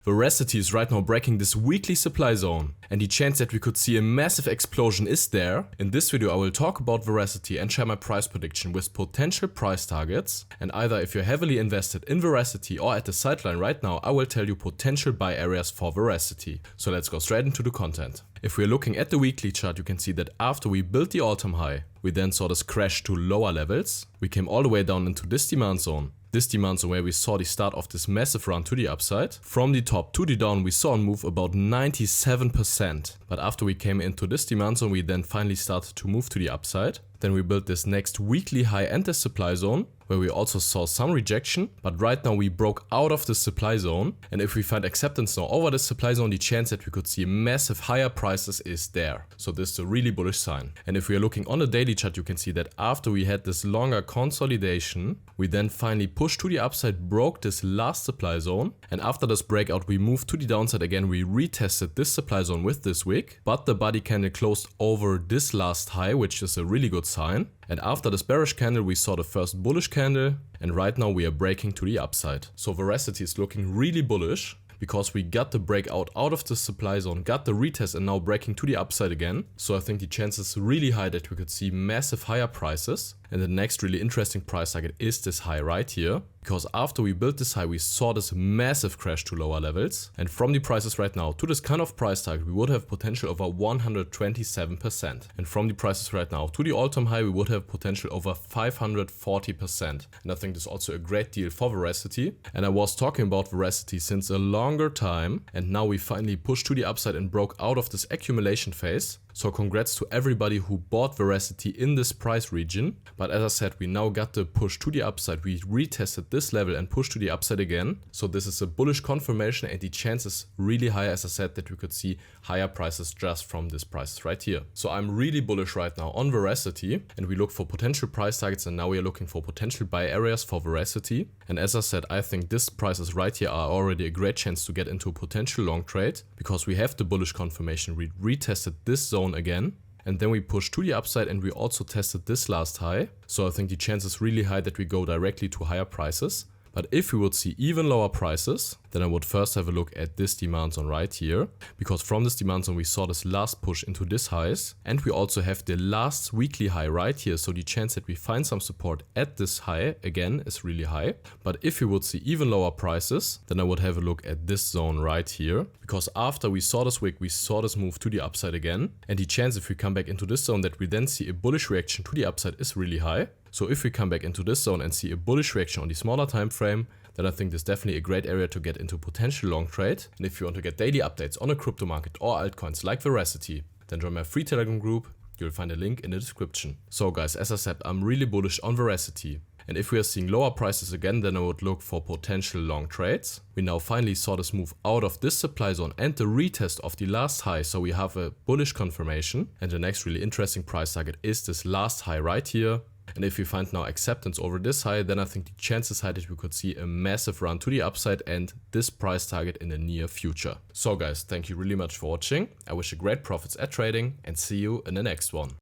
VERASITY is right now breaking this weekly supply zone, and the chance that we could see a massive explosion is there. In this video I will talk about VERASITY and share my price prediction with potential price targets, and either if you're heavily invested in VERASITY or at the sideline right now, I will tell you potential buy areas for VERASITY. So let's go straight into the content. If we're looking at the weekly chart, you can see that after we built the all-time high, we then saw this crash to lower levels. We came all the way down into this demand zone. This demand zone where we saw the start of this massive run to the upside. From the top to the down we saw a move about 97%. But after we came into this demand zone we then finally started to move to the upside. Then we built this next weekly high and the supply zone, where we also saw some rejection, but right now we broke out of the supply zone, and if we find acceptance now over the supply zone, the chance that we could see massive higher prices is there. So this is a really bullish sign. And if we are looking on the daily chart, you can see that after we had this longer consolidation, we then finally pushed to the upside, broke this last supply zone, and after this breakout we moved to the downside again. We retested this supply zone with this wick, but the body candle closed over this last high, which is a really good sign. And after this bearish candle we saw the first bullish candle, and right now we are breaking to the upside. So VERASITY is looking really bullish because we got the breakout out of the supply zone, got the retest, and now breaking to the upside again. So I think the chances are really high that we could see massive higher prices. And the next really interesting price target is this high right here, because after we built this high we saw this massive crash to lower levels, and from the prices right now to this kind of price target we would have potential over 127%, and from the prices right now to the all-time high we would have potential over 540%. And I think this is also a great deal for VERASITY, and I was talking about VERASITY since a longer time, and now we finally pushed to the upside and broke out of this accumulation phase. So congrats to everybody who bought VERASITY in this price region. But as I said, we now got the push to the upside. We retested this level and pushed to the upside again. So this is a bullish confirmation, and the chance is really high, as I said, that we could see higher prices just from this prices right here. So I'm really bullish right now on VERASITY, and we look for potential price targets, and now we are looking for potential buy areas for VERASITY. And as I said, I think this prices right here are already a great chance to get into a potential long trade, because we have the bullish confirmation. We retested this zone again, and then we pushed to the upside, and we also tested this last high. So I think the chance is really high that we go directly to higher prices. But if we would see even lower prices, then I would first have a look at this demand zone right here, because from this demand zone we saw this last push into this highs, and we also have the last weekly high right here. So the chance that we find some support at this high again is really high. But if we would see even lower prices, then I would have a look at this zone right here, because after we saw this wick we saw this move to the upside again, and the chance if we come back into this zone that we then see a bullish reaction to the upside is really high. So if we come back into this zone and see a bullish reaction on the smaller time frame, then I think this is definitely a great area to get into potential long trade. And if you want to get daily updates on a crypto market or altcoins like VERASITY, then join my free Telegram group. You'll find a link in the description. So guys, as I said, I'm really bullish on VERASITY. And if we are seeing lower prices again, then I would look for potential long trades. We now finally saw this move out of this supply zone and the retest of the last high, so we have a bullish confirmation. And the next really interesting price target is this last high right here. And if we find now acceptance over this high, then I think the chances high that we could see a massive run to the upside and this price target in the near future. So guys, thank you really much for watching. I wish you great profits at trading, and see you in the next one.